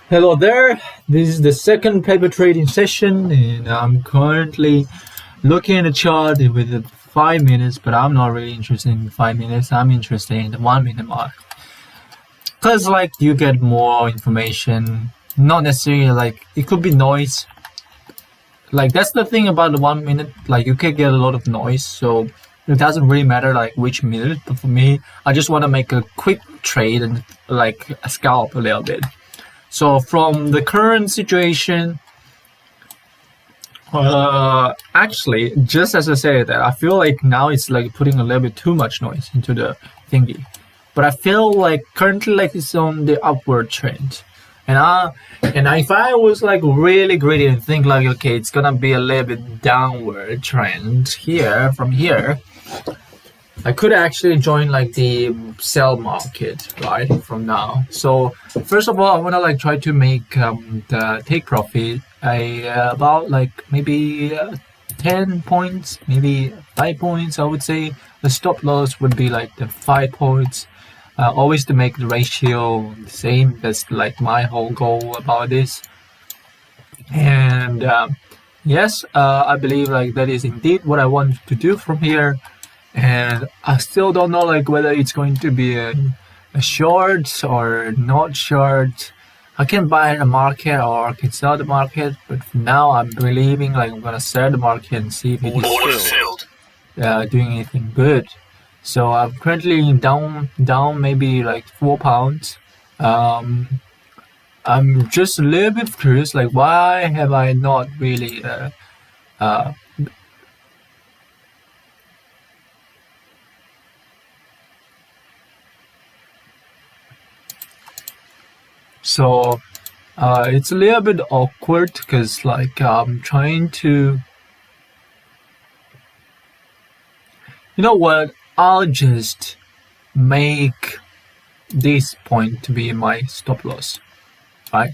Hello there. This is the second paper trading session, and I'm currently looking at the chart with the 5 minutes, but I'm not really interested in 5 minutes. I'm interested in the 1 minute mark because, you get more information. Not necessarily it could be noise. That's the thing about the 1 minute. You can get a lot of noise, so it doesn't really matter which minute. But for me, I just want to make a quick trade and scalp a little bit. So from the current situation, actually, just as I said that, I feel like now it's putting a little bit too much noise into the thingy. But I feel like currently it's on the upward trend. And if I was really greedy and think okay, it's gonna be a little bit downward trend here from here, I could actually join the sell market right from now. So first of all, I want to try to make the take profit about maybe 10 points, maybe 5 points. I would say the stop loss would be the 5 points. Always to make the ratio the same. That's my whole goal about this. And yes, I believe that is indeed what I want to do from here. And I still don't know whether it's going to be a short or not short. I can buy the market or I can sell the market, but for now I'm believing I'm gonna sell the market and see if it is doing anything good. So I'm currently down maybe £4. I'm just a little bit curious, why have I not really So it's a little bit awkward because I'm trying to, you know what, I'll just make this point to be my stop loss, right?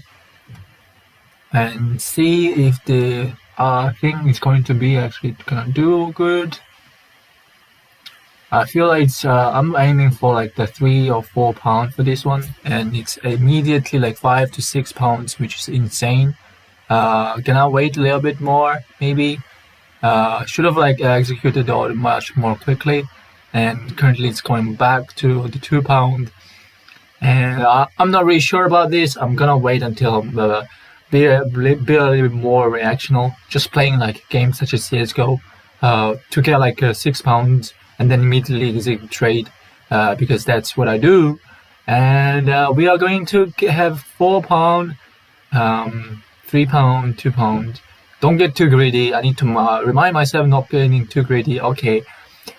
And see if the thing is going to be actually gonna do good. I feel I'm aiming for the £3 or £4 for this one, and it's immediately £5 to £6, which is insane. Can I wait a little bit more? Maybe. Should have executed all much more quickly, and currently it's going back to the £2. And I'm not really sure about this. I'm gonna wait until be a little bit more reactional, just playing games such as CS:GO to get £6 and then immediately execute trade because that's what I do. And we are going to have £4, £3, £2. Don't get too greedy. I need to remind myself not getting too greedy. Okay,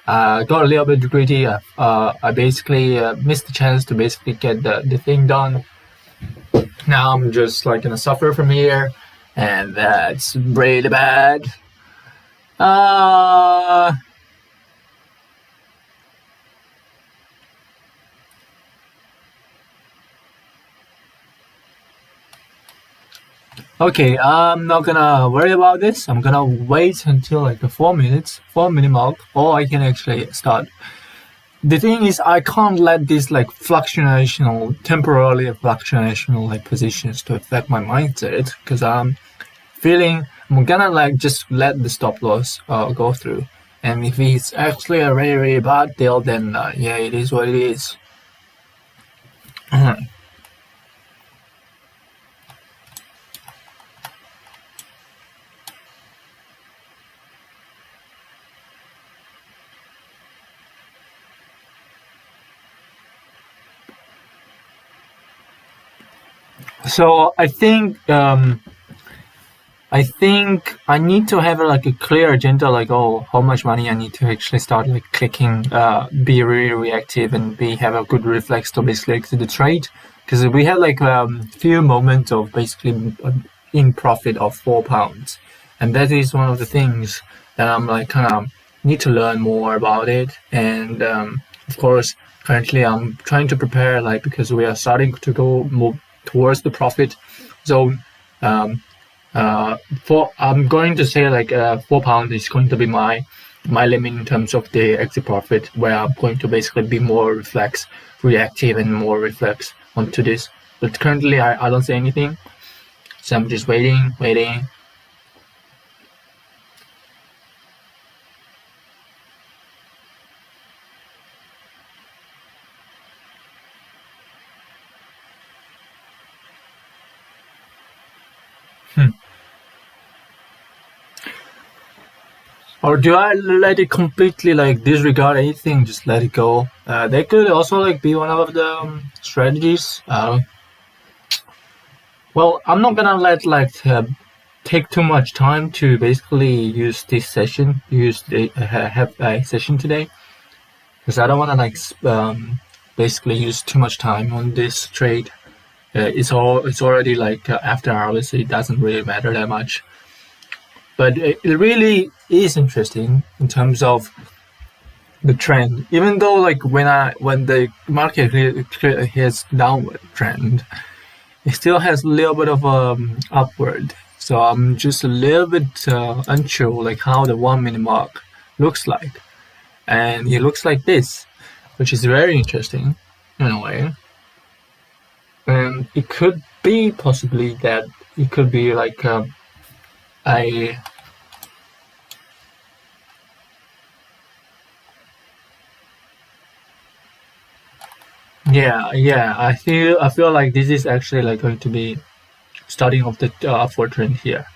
got a little bit greedy. I basically missed the chance to basically get the thing done. Now I'm just gonna suffer from here, and that's really bad. Okay, I'm not gonna worry about this. I'm gonna wait until the 4 minute mark, or I can actually start. The thing is, I can't let these temporarily fluctuational positions to affect my mindset, because I'm feeling I'm gonna just let the stop loss go through. And if it's actually a really, really bad deal, then yeah, it is what it is. So I think I need to have a clear agenda, how much money I need to actually start clicking, be really reactive, and have a good reflex to basically exit the trade. Because we had few moments of basically in profit of £4, and that is one of the things that I'm kind of need to learn more about it. And of course, currently I'm trying to prepare because we are starting to move towards the profit zone. I'm going to say £4 is going to be my limit in terms of the exit profit, where I'm going to basically be more reactive and more reflex onto this. But currently, I don't see anything. So I'm just waiting. Or do I let it completely like disregard anything, just let it go? That could also like be one of the strategies. Well, I'm not gonna let like take too much time to basically use this session, have a session today, because I don't want to like basically use too much time on this trade. It's already like after hours, so it doesn't really matter that much. But it really is interesting in terms of the trend. Even though like when the market hits downward trend, it still has a little bit of upward. So I'm just a little bit unsure like how the 1 minute mark looks like, and it looks like this, which is very interesting in a way. And it could be possibly that it could be like a yeah. I feel like this is actually like going to be starting of the upward trend here.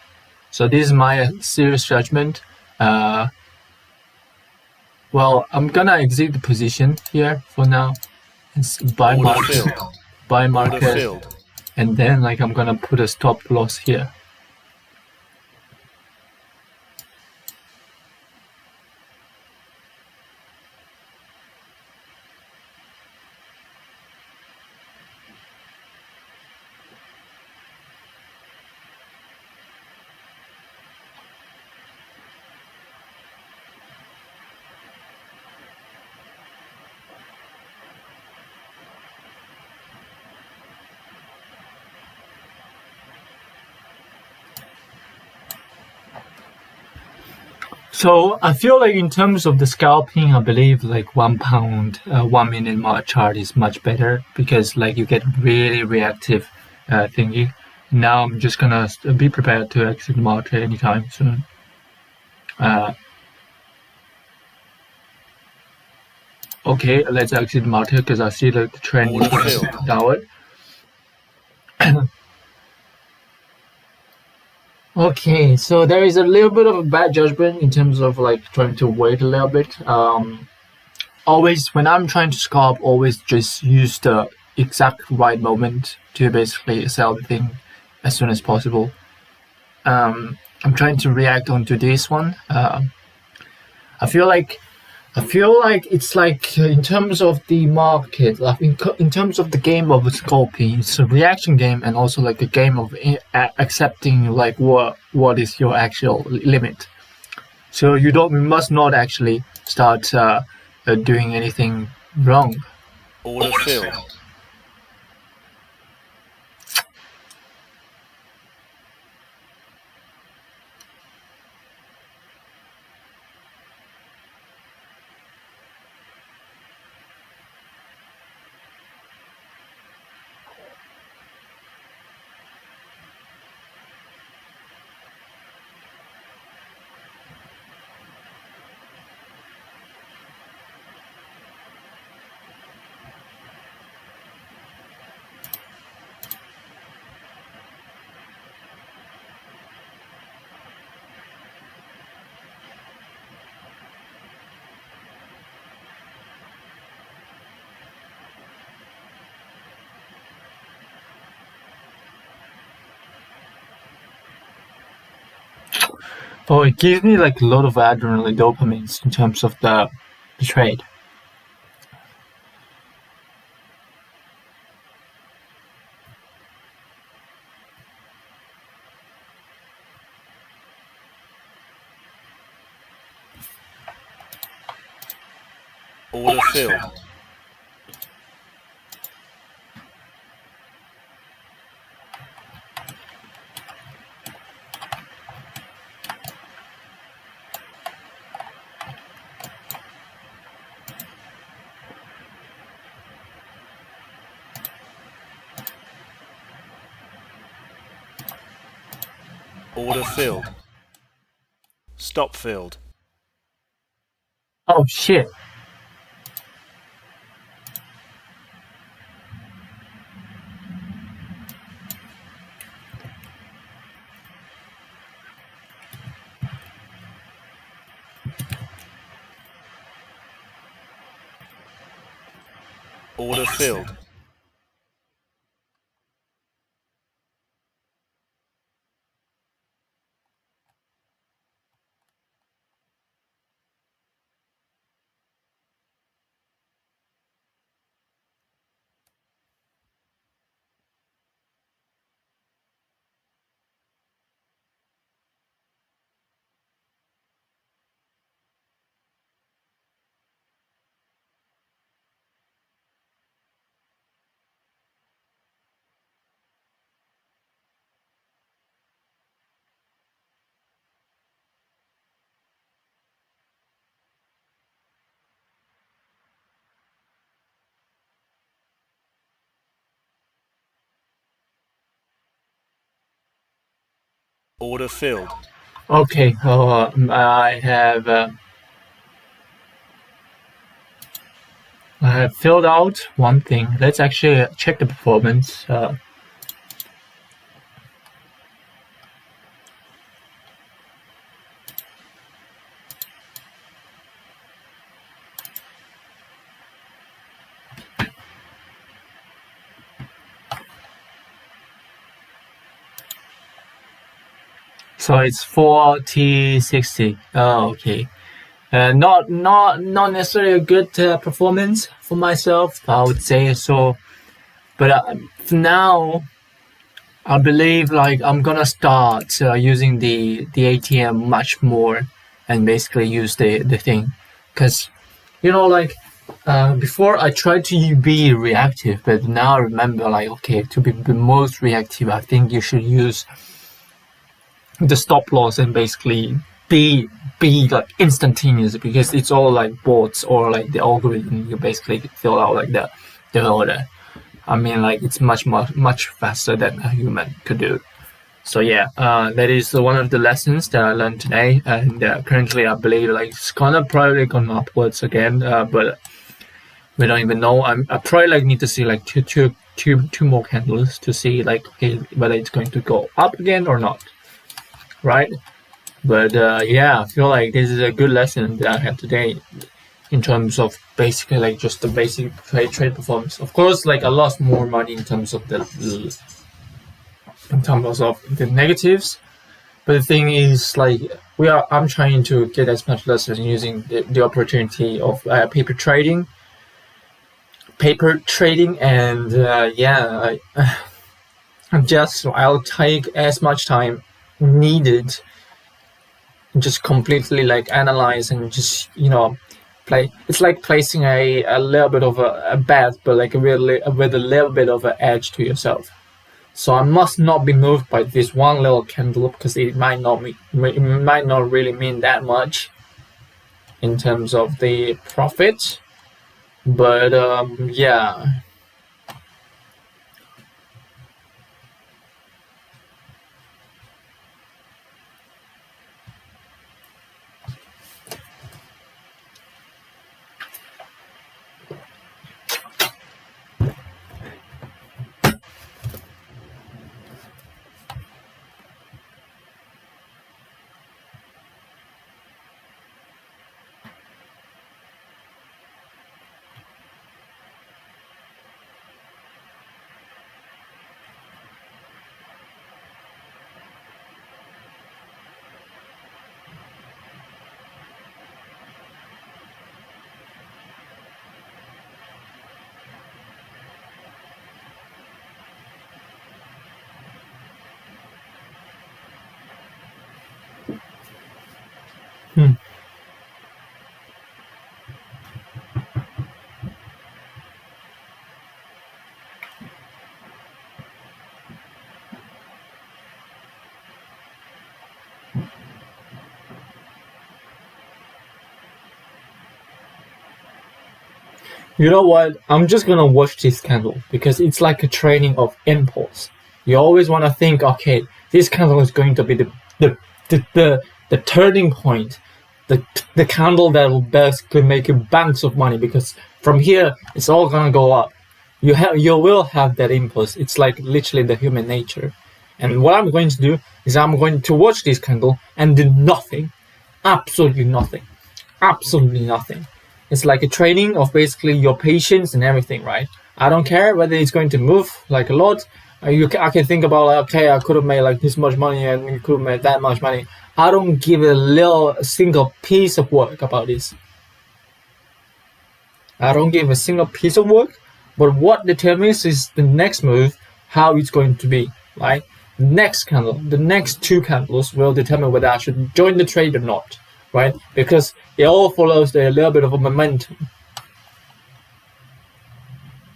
So this is my serious judgment. Well, I'm gonna exit the position here for now. It's buy Order market, filled. buy Order market, filled. and then like I'm gonna put a stop loss here. So I feel like in terms of the scalping, I believe like £1, 1 minute chart is much better because like you get really reactive thingy. Now I'm just gonna be prepared to exit the market anytime soon. Okay, let's exit the market because I see like the trend is Order filled. downward. Okay, so there is a little bit of a bad judgment in terms of like trying to wait a little bit. Always when I'm trying to scalp, always just use the exact right moment to basically sell the thing as soon as possible. I'm trying to react onto this one. I feel like it's like in terms of the market, like in terms of the game of scalping, it's a reaction game and also like a game of accepting like what is your actual limit. So you must not actually start doing anything wrong. Order filled. Oh, it gives me like a lot of adrenaline dopamines in terms of the trade. Order filled. Order filled. Stop filled. Oh shit. Order filled. Order filled. Okay, I have filled out one thing. Let's actually check the performance. So it's 4T60. Oh, okay. Not necessarily a good performance for myself, I would say so. But for now, I believe like I'm gonna start using the ATM much more, and basically use the thing, because like before I tried to be reactive, but now I remember like, okay, to be the most reactive, I think you should use the stop loss and basically be like instantaneous, because it's all like bots or like the algorithm. You basically fill out like the order. I mean, like it's much faster than a human could do. So yeah, that is one of the lessons that I learned today, and currently I believe like it's probably gone upwards again, but we don't even know. I probably like need to see like two more candles to see like, okay, whether it's going to go up again or not, right? But yeah, I feel like this is a good lesson that I had today in terms of basically like just the basic trade performance. Of course, like I lost more money in terms of the negatives, but the thing is like I'm trying to get as much lessons using the opportunity of paper trading, and yeah, I'll take as much time needed, just completely like analyze and just play. It's like placing a little bit of a bet, but like really with a little bit of an edge to yourself. So I must not be moved by this one little candle, because it might not really mean that much in terms of the profit. But yeah. You know what? I'm just gonna watch this candle, because it's like a training of impulse. You always want to think, okay, this candle is going to be the turning point, the candle that will basically make you banks of money, because from here it's all gonna go up. You will have that impulse. It's like literally the human nature. And what I'm going to do is I'm going to watch this candle and do nothing, absolutely nothing, absolutely nothing. It's like a training of basically your patience and everything, right? I don't care whether it's going to move like a lot. I can think about like, okay, I could have made like this much money and you could have made that much money. I don't give a single piece of work about this. I don't give a single piece of work, but what determines is the next move, how it's going to be, right? Next candle, the next two candles will determine whether I should join the trade or not, right? Because it all follows a little bit of a momentum.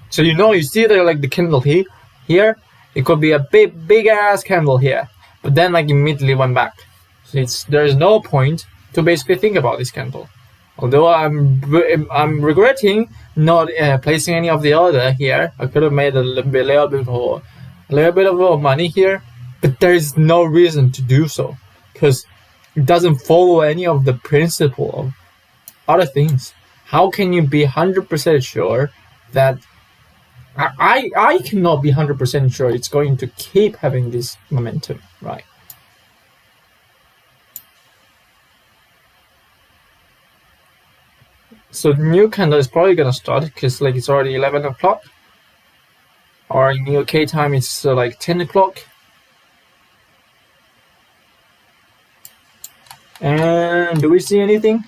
So you see there like the candle here, it could be a big ass candle here, but then like immediately went back. So there's no point to basically think about this candle. Although I'm regretting not placing any of the order here. I could have made a little bit of money here, but there is no reason to do so because it doesn't follow any of the principle of other things. How can you be 100% sure that I cannot be 100% sure it's going to keep having this momentum, right? So the new candle is probably gonna start because like it's already 11 o'clock, or in UK time it's like 10 o'clock. And do we see anything?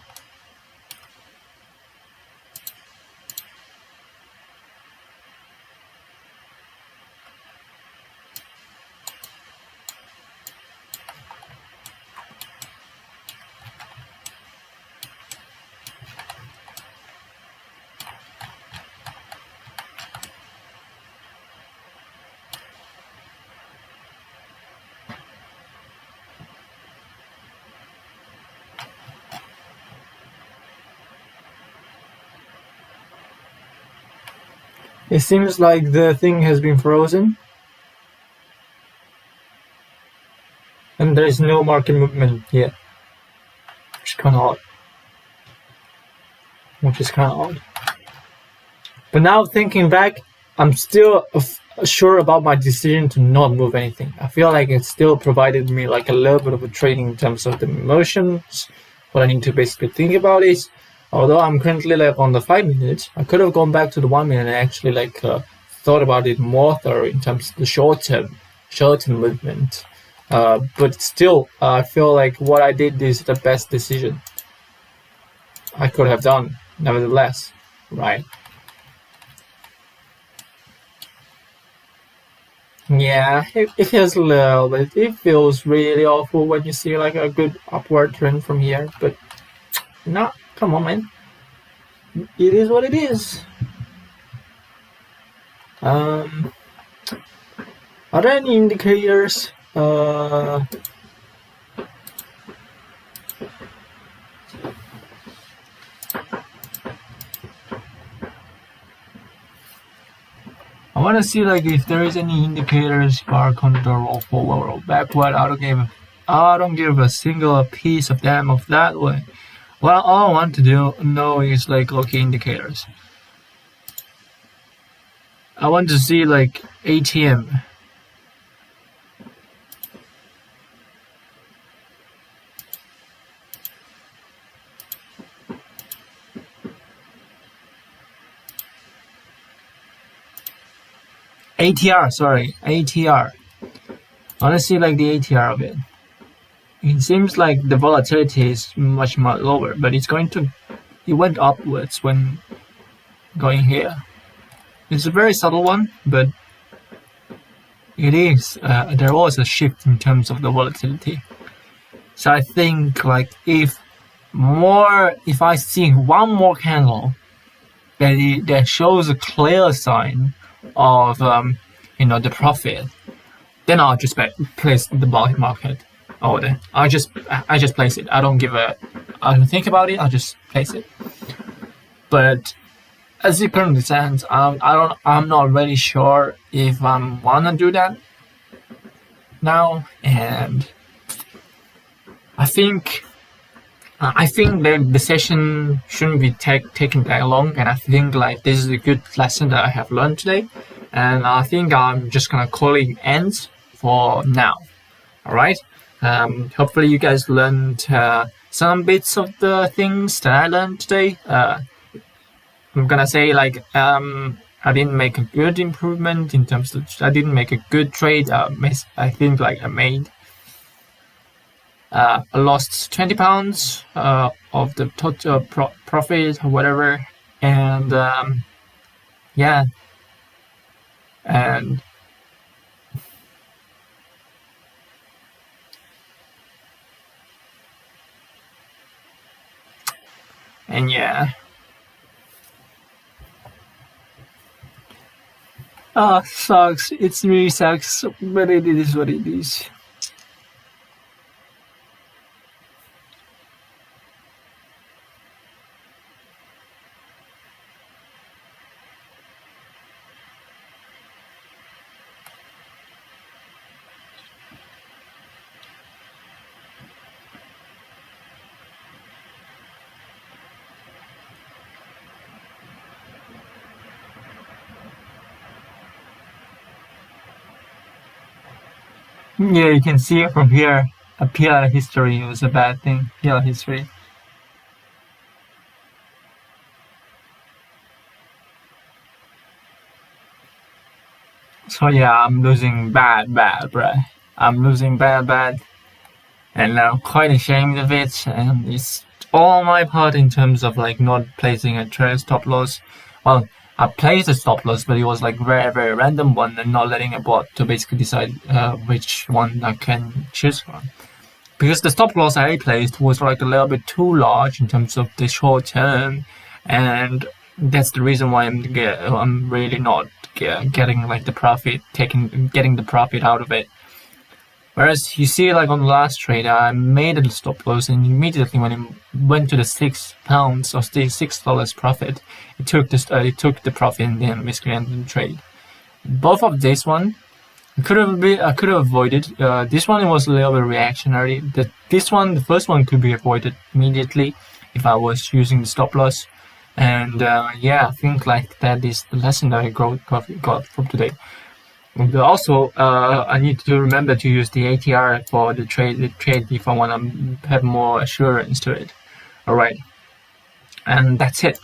It seems like the thing has been frozen. And there is no market movement yet. Which is kind of odd. But now thinking back, I'm still sure about my decision to not move anything. I feel like it still provided me like a little bit of a training in terms of the emotions. What I need to basically think about is, although I'm currently like on the 5 minutes, I could have gone back to the 1 minute and actually like thought about it more thorough in terms of the short term movement. But still, I feel like what I did is the best decision I could have done, nevertheless, right? Yeah, it feels a little bit. It feels really awful when you see like a good upward trend from here, but no, come on, man. It is what it is. Are there any indicators? I want to see like if there is any indicators, bar condor or forward or backward. I don't give a single piece of them of that way. Well, all I want to know is like okay indicators. I want to see like ATM. ATR. I want to see like the ATR of it. It seems like the volatility is much lower, but it went upwards when going here. It's a very subtle one, but it is. There was a shift in terms of the volatility. So I think like if I see one more candle that shows a clear sign of the profit, then I'll just place the market order. I just place it. I don't think about it. I'll just place it. But as it currently stands, I'm not really sure if I wanna do that now, and I think that the session shouldn't be taking that long, and I think like this is a good lesson that I have learned today, and I think I'm just gonna call it ends for now. All right. Hopefully you guys learned some bits of the things that I learned today. I'm gonna say like I didn't make a good improvement in terms of I didn't make a good trade. I think like I lost £20 of the total profit or whatever, and yeah, and yeah. Sucks. It really sucks, but it is what it is. Yeah, you can see it from here. A PR history was a bad thing. PR history. So yeah, I'm losing bad, bruh. I'm losing bad, and I'm quite ashamed of it. And it's all my part in terms of like not placing a trade stop loss. Well, I placed a stop loss, but it was like very random one, and not letting a bot to basically decide which one I can choose from. Because the stop loss I placed was like a little bit too large in terms of the short term, and that's the reason why I'm really not getting like the profit, getting the profit out of it. Whereas you see, like on the last trade, I made a stop loss, and immediately when it went to the £6 or $6 profit, it took the profit and then basically ended the trade. Both of this one I could have avoided. This one was a little bit reactionary. The first one could be avoided immediately if I was using the stop loss. And yeah, I think like that is the lesson that I got from today. And also, I need to remember to use the ATR for the trade if I want to have more assurance to it. All right, and that's it.